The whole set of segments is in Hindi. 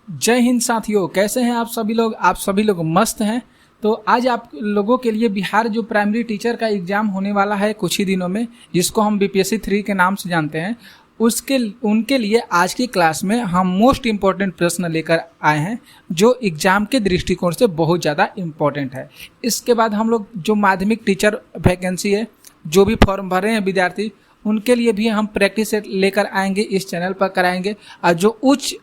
जय हिंद साथियों, कैसे हैं आप सभी लोग। आप सभी लोग मस्त हैं। तो आज आप लोगों के लिए बिहार जो प्राइमरी टीचर का एग्जाम होने वाला है कुछ ही दिनों में, जिसको हम बीपीएससी 3 के नाम से जानते हैं, उनके लिए आज की क्लास में हम मोस्ट इम्पॉर्टेंट प्रश्न लेकर आए हैं जो एग्जाम के दृष्टिकोण से बहुत ज़्यादा इम्पॉर्टेंट है। इसके बाद हम लोग जो माध्यमिक टीचर वैकेंसी है, जो भी फॉर्म भरे हैं विद्यार्थी, उनके लिए भी हम प्रैक्टिस सेट लेकर आएंगे, इस चैनल पर कराएंगे। और जो उच्च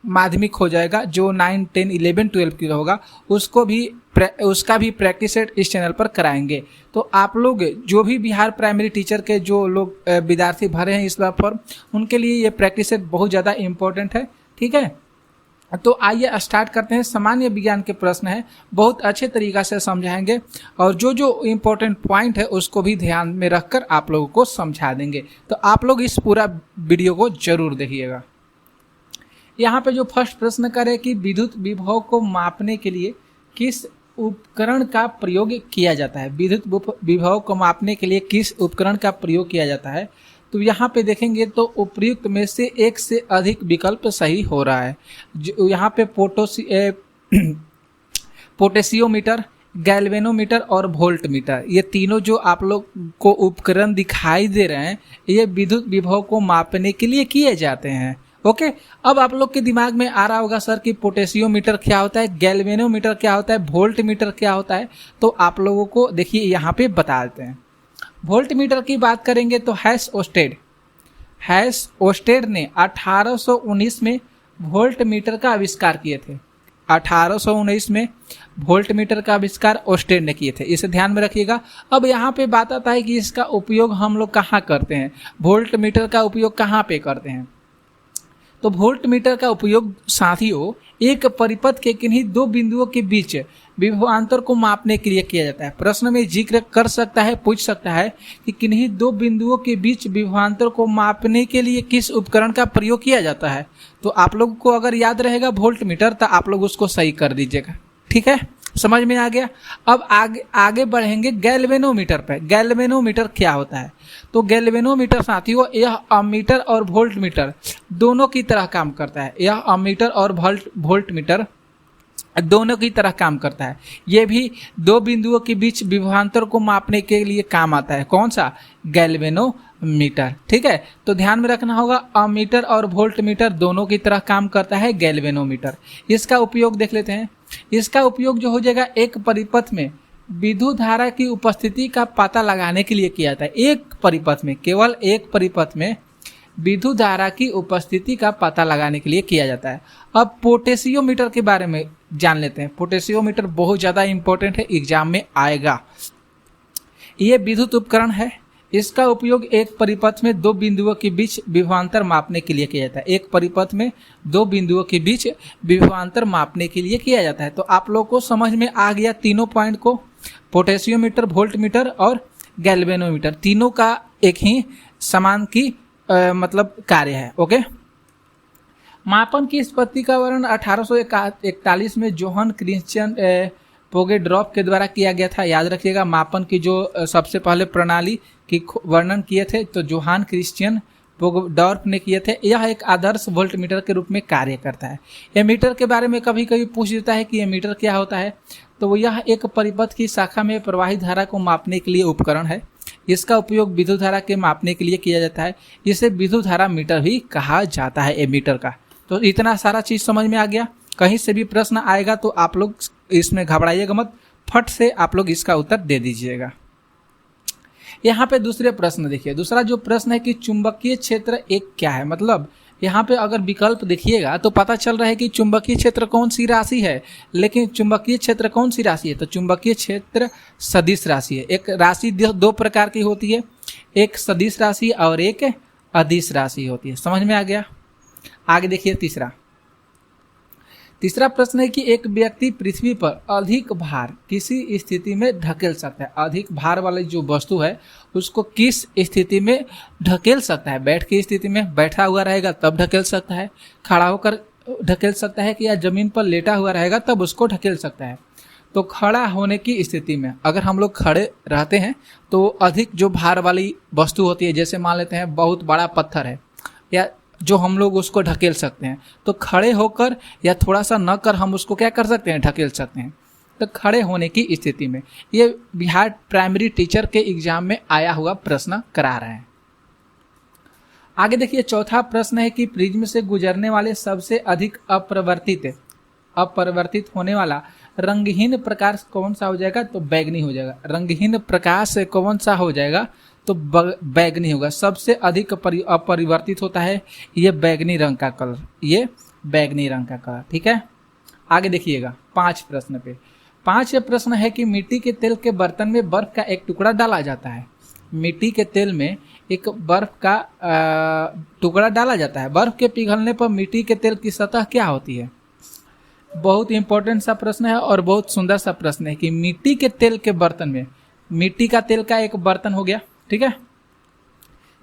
माध्यमिक हो जाएगा, जो 9, 10, 11, 12 की होगा, उसका भी प्रैक्टिस सेट इस चैनल पर कराएंगे। तो आप लोग जो भी बिहार प्राइमरी टीचर के जो लोग विद्यार्थी भरे हैं इस बार फॉर्म, उनके लिए ये प्रैक्टिस सेट बहुत ज़्यादा इम्पोर्टेंट है। ठीक है, तो आइए स्टार्ट करते हैं। सामान्य विज्ञान के प्रश्न है, बहुत अच्छे तरीक़ा से समझाएंगे और जो जो इम्पोर्टेंट पॉइंट है उसको भी ध्यान में रखकर आप लोगों को समझा देंगे। तो आप लोग इस पूरा वीडियो को जरूर देखिएगा। यहाँ पे जो फर्स्ट प्रश्न करे कि विद्युत विभव को मापने के लिए किस उपकरण का प्रयोग किया जाता है। विद्युत विभव को मापने के लिए किस उपकरण का प्रयोग किया जाता है। तो यहाँ पे देखेंगे तो उपयुक्त में से एक से अधिक विकल्प सही हो रहा है। जो यहाँ पे पोटेशियोमीटर, गैल्वेनोमीटर और वोल्टमीटर, ये तीनों जो आप लोग को उपकरण दिखाई दे रहे हैं, ये विद्युत विभव को मापने के लिए किए जाते हैं। ओके, अब आप लोग के दिमाग में आ रहा होगा सर कि पोटेशियोमीटर क्या होता है, गैल्वेनोमीटर क्या होता है, वोल्टमीटर क्या होता है। तो आप लोगों को देखिए यहाँ पे बता देते हैं। वोल्टमीटर की बात करेंगे तो हैश ओस्टेड ने 1819 में वोल्टमीटर का आविष्कार किए थे। 1819 में वोल्टमीटर का आविष्कार ओस्टेड ने किए थे, इसे ध्यान में रखिएगा। अब यहाँ पे बात आता है कि इसका उपयोग हम लोग कहाँ करते हैं, वोल्टमीटर का उपयोग कहाँ पे करते हैं। तो वोल्टमीटर का उपयोग साथियों एक परिपथ के किन्हीं दो बिंदुओं के बीच विभवांतर को मापने के लिए किया जाता है। प्रश्न में जिक्र कर सकता है, पूछ सकता है कि किन्हीं दो बिंदुओं के बीच विभवांतर को मापने के लिए किस उपकरण का प्रयोग किया जाता है। तो आप लोगों को अगर याद रहेगा वोल्टमीटर, तो आप लोग उसको सही कर दीजिएगा। ठीक है, समझ में आ गया। अब आगे बढ़ेंगे गैल्वेनोमीटर पर। गैल्वेनोमीटर क्या होता है। तो गैल्वेनोमीटर साथियों यह अमीटर और वोल्टमीटर दोनों की तरह काम करता है। यह अमीटर और वोल्टमीटर दोनों की तरह काम करता है। ये भी दो बिंदुओं के बीच विभवांतर को मापने के लिए काम आता है। कौन सा? गैल्वेनोमीटर। ठीक है, तो ध्यान में रखना होगा, अमीटर और वोल्टमीटर दोनों की तरह काम करता है गैल्वेनोमीटर। इसका उपयोग देख लेते हैं। इसका उपयोग जो हो जाएगा एक परिपथ में विद्युत धारा की उपस्थिति का पता लगाने के लिए किया जाता है। एक परिपथ में, केवल एक परिपथ में विद्युत धारा की उपस्थिति का पता लगाने के लिए किया जाता है। अब पोटेशियोमीटर के बारे में जान लेते हैं। पोटेशियोमीटर बहुत ज़्यादा इंपॉर्टेंट है, एग्जाम में आएगा। ये विद्युत उपकरण है। इसका उपयोग एक परिपथ में दो बिंदुओं के बीच विभवांतर मापने के लिए किया जाता है। एक परिपथ में दो बिंदुओं के बीच विभवांतर मापने के लिए किया जाता है। तो आप लोग को समझ में आ गया तीनों पॉइंट को, पोटेशियोमीटर, वोल्टमीटर और गैल्वेनोमीटर, तीनों का एक ही समान की मतलब कार्य है। ओके, मापन की उत्पत्ति का वर्णन 1841 में जोहान क्रिश्चियन पोगेड्रॉप के द्वारा किया गया था। याद रखिएगा, मापन की जो सबसे पहले प्रणाली की वर्णन किए थे तो जोहान क्रिश्चियन पोगेड्रॉप ने किए थे। यह एक आदर्श वोल्टमीटर के रूप में कार्य करता है। एमीटर के बारे में कभी कभी पूछ देता है कि एमीटर क्या होता है। तो यह एक परिपथ की शाखा में प्रवाहित धारा को मापने के लिए उपकरण है। इसका उपयोग विद्युत धारा के मापने के लिए किया जाता है। इसे विद्युत धारा मीटर भी कहा जाता है, एमीटर का। तो इतना सारा चीज़ समझ में आ गया। कहीं से भी प्रश्न आएगा तो आप लोग इसमें घबराइएगा मत, फट से आप लोग इसका उत्तर दे दीजिएगा। यहाँ पे दूसरे प्रश्न देखिए। दूसरा जो प्रश्न है कि चुंबकीय क्षेत्र एक क्या है। मतलब यहाँ पे अगर विकल्प देखिएगा तो पता चल रहा है कि चुंबकीय क्षेत्र कौन सी राशि है, लेकिन चुंबकीय क्षेत्र कौन सी राशि है। तो चुंबकीय क्षेत्र सदिश राशि है। एक राशि दो प्रकार की होती है, एक सदिश राशि और एक अदिश राशि होती है। समझ में आ गया। आगे देखिए तीसरा प्रश्न है कि एक व्यक्ति पृथ्वी पर अधिक भार किसी स्थिति में ढकेल सकता है। अधिक भार वाली जो वस्तु है उसको किस स्थिति में ढकेल सकता है। बैठ की स्थिति में, बैठा हुआ रहेगा तब ढकेल सकता है, खड़ा होकर ढकेल सकता है कि या जमीन पर लेटा हुआ रहेगा तब उसको ढकेल सकता है। तो खड़ा होने की स्थिति में अगर हम लोग खड़े रहते हैं तो अधिक जो भार वाली वस्तु होती है, जैसे मान लेते हैं बहुत बड़ा पत्थर है या जो हम लोग उसको ढकेल सकते हैं। तो खड़े होकर या थोड़ा सा न कर हम उसको क्या कर सकते हैं, ढकेल सकते हैं। तो खड़े होने की स्थिति में, ये बिहार प्राइमरी टीचर के एग्जाम में आया हुआ प्रश्न करा रहे हैं। आगे देखिए, चौथा प्रश्न है कि प्रिज्म से गुजरने वाले सबसे अधिक अपरिवर्तित होने वाला रंगहीन प्रकाश कौन सा हो जाएगा, तो बैगनी हो जाएगा। रंगहीन प्रकाश से कौन सा हो जाएगा, तो बैगनी होगा। सबसे अधिक अपरिवर्तित होता है ये बैगनी रंग का कलर, ये बैगनी रंग का कलर, ठीक है। आगे देखिएगा 5 प्रश्न पे। 5 प्रश्न है कि मिट्टी के तेल के बर्तन में बर्फ का एक टुकड़ा डाला जाता है। मिट्टी के तेल में एक बर्फ का टुकड़ा डाला जाता है। बर्फ के पिघलने पर मिट्टी के तेल की सतह क्या होती है। बहुत इंपॉर्टेंट सा प्रश्न है और बहुत सुंदर सा प्रश्न है कि मिट्टी के तेल के बर्तन में, मिट्टी का तेल का एक बर्तन हो गया, ठीक है,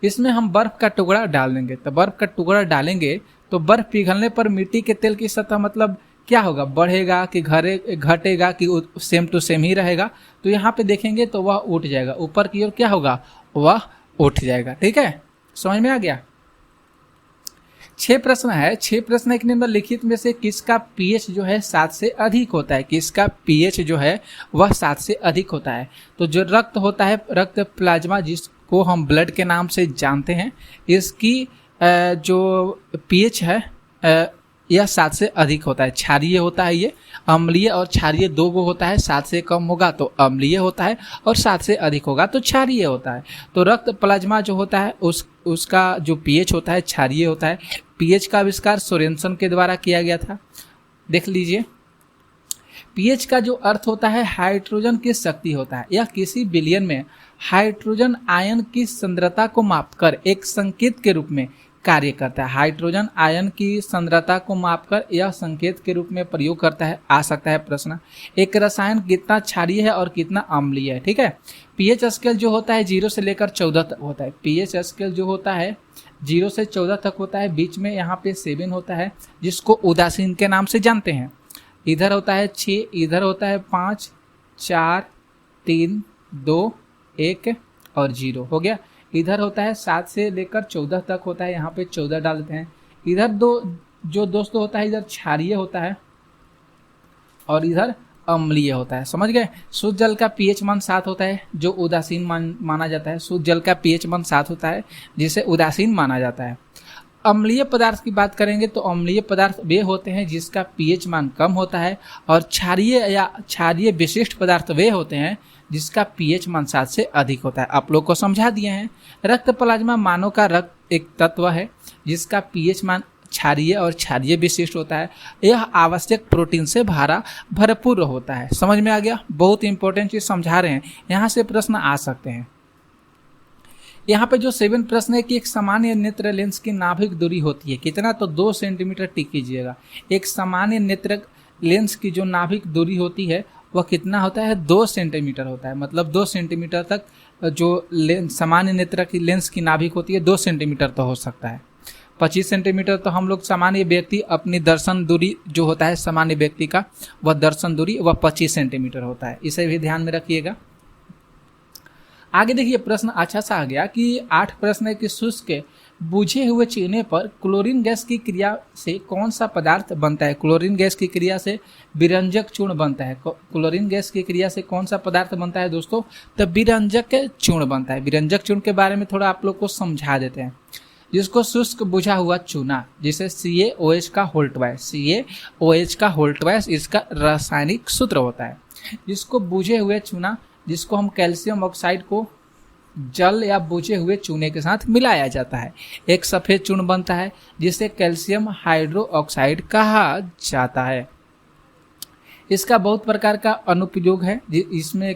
इसमें हम बर्फ का टुकड़ा डाल देंगे। तो बर्फ का टुकड़ा डालेंगे तो बर्फ पिघलने पर मिट्टी के तेल की सतह मतलब क्या होगा, बढ़ेगा कि घटेगा कि सेम टू सेम ही रहेगा। तो यहाँ पे देखेंगे तो वह उठ जाएगा, ऊपर की ओर क्या होगा, वह उठ जाएगा, ठीक है। समझ में आ गया। 6 प्रश्न है। 6 प्रश्न है कि निम्नलिखित में से किसका पीएच जो है 7 से अधिक होता है। किसका पीएच जो है वह 7 से अधिक होता है। तो जो रक्त होता है, रक्त प्लाज्मा जिसको हम ब्लड के नाम से जानते हैं, इसकी जो पीएच है यह 7 से अधिक होता है। क्षारीय होता है, ये अम्लीय और क्षारीय 2 गो होता है। 7 से कम होगा तो अम्लीय होता है और 7 से अधिक होगा तो क्षारीय होता है। तो रक्त प्लाज्मा जो होता है उसका जो पीएच होता है क्षारीय होता है। पीएच का आविष्कार सोरेनसन के द्वारा किया गया था, देख लीजिए। पीएच का जो अर्थ होता है हाइड्रोजन की शक्ति होता है। यह किसी विलयन में हाइड्रोजन आयन की सांद्रता को मापकर एक संकेत के रूप में कार्य करता है। हाइड्रोजन आयन की सांद्रता को मापकर यह संकेत के रूप में प्रयोग करता है। आ सकता है प्रश्न, एक रसायन कितना क्षारीय है और कितना अम्लीय है, ठीक है। पीएच स्केल जो होता है 0 से लेकर 14 तक होता है। पीएच स्केल जो होता है 0 से 14 तक होता है। बीच में यहाँ पे 7 होता है जिसको उदासीन के नाम से जानते हैं। इधर होता है 6, इधर होता है 5, 4, 3, 2, 1 और 0 हो गया। इधर होता है 7 से लेकर 14 तक होता है, यहाँ पे 14 डालते हैं। इधर जो दोस्तों होता है, इधर क्षारीय होता है और इधर अम्लीय होता है। समझ गए। शुद्ध जल का पीएच मान 7 होता है जो उदासीन माना जाता है। शुद्ध जल का पीएच मान 7 होता है जिसे उदासीन माना जाता है। अम्लीय पदार्थ की बात करेंगे तो अम्लीय पदार्थ वे होते हैं जिसका पीएच मान कम होता है और क्षारीय या क्षारीय विशिष्ट पदार्थ वे होते हैं जिसका पीएच मान 7 से अधिक होता है। आप लोग को समझा दिए हैं। रक्त प्लाज्मा मानव का रक्त एक तत्व है जिसका पीएच मान क्षारीय और क्षारीय विशिष्ट होता है। यह आवश्यक प्रोटीन से भरपूर होता है। समझ में आ गया। बहुत इंपॉर्टेंट चीज समझा रहे हैं, यहाँ से प्रश्न आ सकते हैं। यहाँ पे जो 7 प्रश्न है कि एक सामान्य नेत्र लेंस की नाभिक दूरी होती है कितना, तो 2 सेंटीमीटर टिक कीजिएगा। एक सामान्य नेत्र लेंस की जो नाभिक दूरी होती है वह कितना होता है, 2 सेंटीमीटर होता है। मतलब 2 सेंटीमीटर तक जो सामान्य नेत्र की लेंस की नाभिक होती है 2 सेंटीमीटर तो हो सकता है। 25 सेंटीमीटर तो हम लोग सामान्य व्यक्ति अपनी दर्शन दूरी जो होता है सामान्य व्यक्ति का वह दर्शन दूरी वह 25 सेंटीमीटर होता है। इसे भी ध्यान में रखिएगा। आगे देखिए प्रश्न अच्छा सा आ गया कि 8 प्रश्न है कि शुष्क बुझे हुए चूने पर क्लोरीन गैस की क्रिया से कौन सा पदार्थ बनता है। क्लोरीन गैस की क्रिया से विरंजक चूर्ण बनता है। क्लोरीन गैस की क्रिया से कौन सा पदार्थ बनता है दोस्तों, तो विरंजक चूर्ण बनता है। विरंजक चूर्ण के बारे में थोड़ा आप लोग को समझा देते हैं। जिसको शुष्क बुझा हुआ चूना जिसे CaOH का होल्टवाइस, CaOH का होल्टवाइस इसका रासायनिक सूत्र होता है। जिसको बुझे हुए चूना, जिसको हम कैल्शियम ऑक्साइड को जल या बुझे हुए चूने के साथ मिलाया जाता है, एक सफेद चूर्ण बनता है जिसे कैल्शियम हाइड्रोक्साइड कहा जाता है। इसका बहुत प्रकार का अनुप्रयोग है। इसमें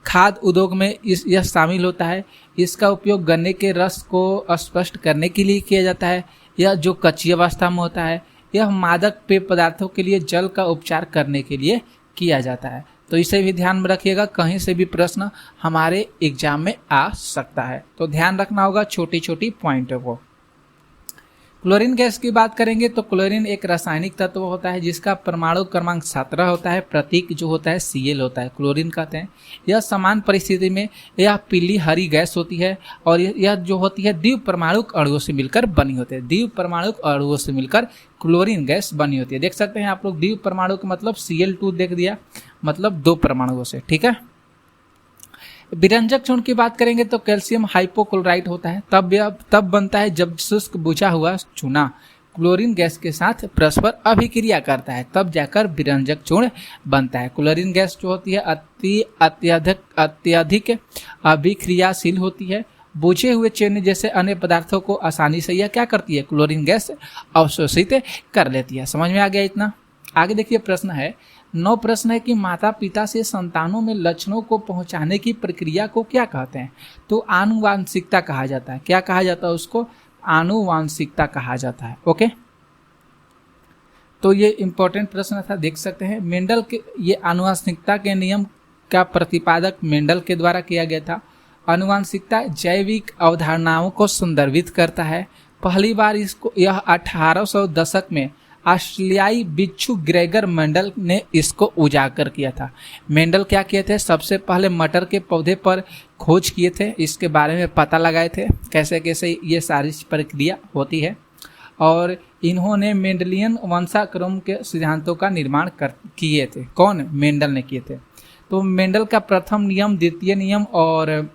खाद्य उद्योग में यह शामिल होता है। इसका उपयोग गन्ने के रस को स्पष्ट करने के लिए किया जाता है। यह जो कच्ची अवस्था में होता है, यह मादक पेय पदार्थों के लिए जल का उपचार करने के लिए किया जाता है। तो इसे भी ध्यान में रखिएगा, कहीं से भी प्रश्न हमारे एग्जाम में आ सकता है। तो ध्यान रखना होगा छोटी छोटी पॉइंटों को। क्लोरीन गैस की बात करेंगे तो क्लोरीन एक रासायनिक तत्व होता है जिसका परमाणु क्रमांक 17 होता है, प्रतीक जो होता है Cl होता है, क्लोरीन कहते हैं। यह समान परिस्थिति में यह पीली हरी गैस होती है और यह जो होती है द्विपरमाणुक अणुओं से मिलकर बनी होती है। द्विपरमाणुक अणुओं से मिलकर क्लोरीन गैस बनी होती है। देख सकते हैं आप लोग, द्विपरमाणु का मतलब Cl2 देख दिया, मतलब 2 परमाणुओं से, ठीक है। विरंजक चूर्ण की बात करेंगे तो कैल्शियम हाइपोक्लोराइट होता है, तब बनता है जब शुष्क बुझा हुआ चूना क्लोरीन गैस के साथ परस्पर अभिक्रिया करता है, तब जाकर विरंजक चूर्ण बनता है। क्लोरीन गैस जो होती है अत्यधिक अभिक्रियाशील होती है। बुझे हुए चूने जैसे अन्य पदार्थों को आसानी से यह क्या करती है, क्लोरीन गैस अवशोषित कर लेती है। समझ में आ गया इतना? आगे देखिए प्रश्न है 9 प्रश्न है कि माता पिता से संतानों में लक्षणों को पहुंचाने की प्रक्रिया को क्या कहते हैं? तो आनुवांशिकता कहा जाता है। क्या कहा जाता है उसको? आनुवांशिकता कहा जाता है। ओके, तो ये इंपॉर्टेंट प्रश्न था, देख सकते हैं। मेंडल के ये आनुवांशिकता के नियम का प्रतिपादक मेंडल के द्वारा किया गया था। आनुवांशिकता जैविक अवधारणाओं को संदर्भित करता है। पहली बार इसको यह 1800 दशक में ऑस्ट्रेलियाई बिच्छू ग्रेगर मेंडल ने इसको उजागर किया था। मेंडल क्या किए थे? सबसे पहले मटर के पौधे पर खोज किए थे, इसके बारे में पता लगाए थे कैसे कैसे ये सारी प्रक्रिया होती है, और इन्होंने मेंडलियन वंशाक्रम के सिद्धांतों का निर्माण किए थे। कौन? मेंडल ने किए थे। तो मेंडल का प्रथम नियम, द्वितीय नियम और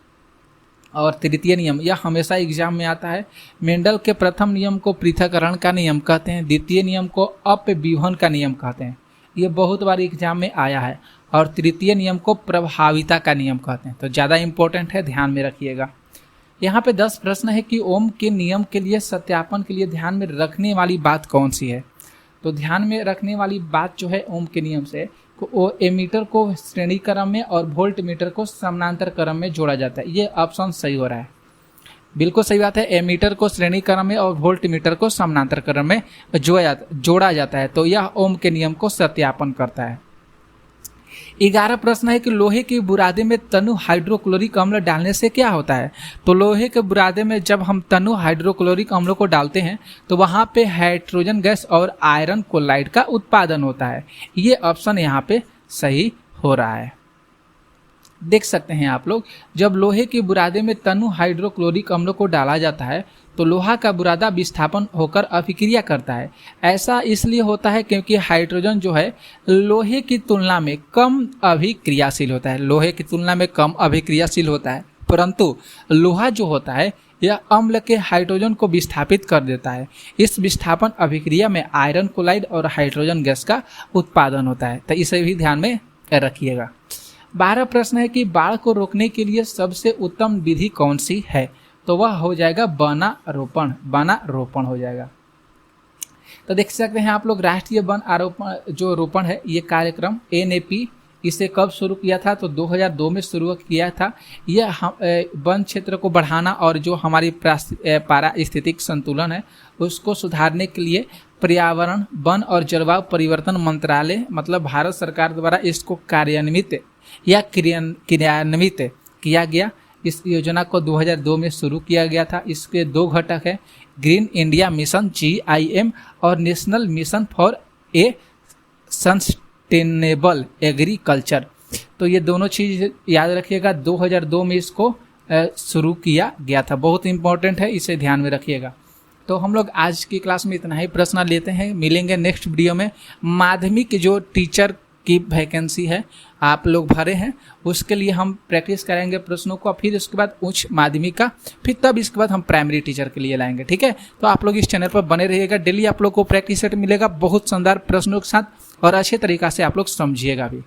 तृतीय नियम यह हमेशा एग्जाम में आता है। मेंडल के प्रथम नियम को पृथक्करण का नियम कहते हैं, द्वितीय नियम को अपव्यूहन का नियम कहते हैं, ये बहुत बार एग्जाम में आया है, और तृतीय नियम को प्रभाविता का नियम कहते हैं। तो ज़्यादा इंपॉर्टेंट है, ध्यान में रखिएगा। यहाँ पे 10 प्रश्न है कि ओम के नियम के लिए सत्यापन के लिए ध्यान में रखने वाली बात कौन सी है? तो ध्यान में रखने वाली बात जो है ओम के नियम से, वो एमीटर को श्रेणी क्रम में और वोल्ट मीटर को समानांतर क्रम में जोड़ा जाता है। ये ऑप्शन सही हो रहा है, बिल्कुल सही बात है। एमीटर को श्रेणी क्रम में और वोल्ट मीटर को समानांतर क्रम में जोड़ा जाता है, तो यह ओम के नियम को सत्यापन करता है। 11 प्रश्न है कि लोहे के बुरादे में तनु हाइड्रोक्लोरिक अम्ल डालने से क्या होता है? तो लोहे के बुरादे में जब हम तनु हाइड्रोक्लोरिक अम्ल को डालते हैं तो वहाँ पे हाइड्रोजन गैस और आयरन क्लोराइड का उत्पादन होता है। ये ऑप्शन यहाँ पे सही हो रहा है। देख सकते हैं आप लोग, जब लोहे के बुरादे में तनु हाइड्रोक्लोरिक अम्ल को डाला जाता है तो लोहा का बुरादा विस्थापन होकर अभिक्रिया करता है। ऐसा इसलिए होता है क्योंकि हाइड्रोजन जो है लोहे की तुलना में कम अभिक्रियाशील होता है, लोहे की तुलना में कम अभिक्रियाशील होता है, परंतु लोहा जो होता है यह अम्ल के हाइड्रोजन को विस्थापित कर देता है। इस विस्थापन अभिक्रिया में आयरन क्लोराइड और हाइड्रोजन गैस का उत्पादन होता है, तो इसे भी ध्यान में रखिएगा। 12 प्रश्न है कि बाढ़ को रोकने के लिए सबसे उत्तम विधि कौन सी है? तो वह हो जाएगा वनारोपण हो जाएगा। तो देख सकते हैं आप लोग, राष्ट्रीय वन आरोपण जो रोपण है ये कार्यक्रम NAP इसे कब शुरू किया था? तो 2002 में शुरू किया था। यह वन क्षेत्र को बढ़ाना और जो हमारी पारिस्थितिक संतुलन है उसको सुधारने के लिए पर्यावरण, वन और जलवायु परिवर्तन मंत्रालय मतलब भारत सरकार द्वारा इसको कार्यान्वित किया गया। इस योजना को 2002 में शुरू किया गया था। इसके 2 घटक हैं, ग्रीन इंडिया मिशन GIM और national mission for a sustainable agriculture. तो ये दोनों चीज़ याद रखिएगा, 2002 में इसको शुरू किया गया था। बहुत इंपॉर्टेंट है, इसे ध्यान में रखिएगा। तो हम लोग आज की क्लास में इतना ही प्रश्न लेते हैं, मिलेंगे नेक्स्ट वीडियो में। माध्यमिक जो टीचर की वैकेंसी है आप लोग भरे हैं उसके लिए हम प्रैक्टिस करेंगे प्रश्नों को, फिर उसके बाद उच्च माध्यमिक का, फिर तब इसके बाद हम प्राइमरी टीचर के लिए लाएंगे। ठीक है, तो आप लोग इस चैनल पर बने रहिएगा, डेली आप लोग को प्रैक्टिस सेट मिलेगा बहुत शानदार प्रश्नों के साथ और अच्छे तरीक़ा से आप लोग समझिएगा भी।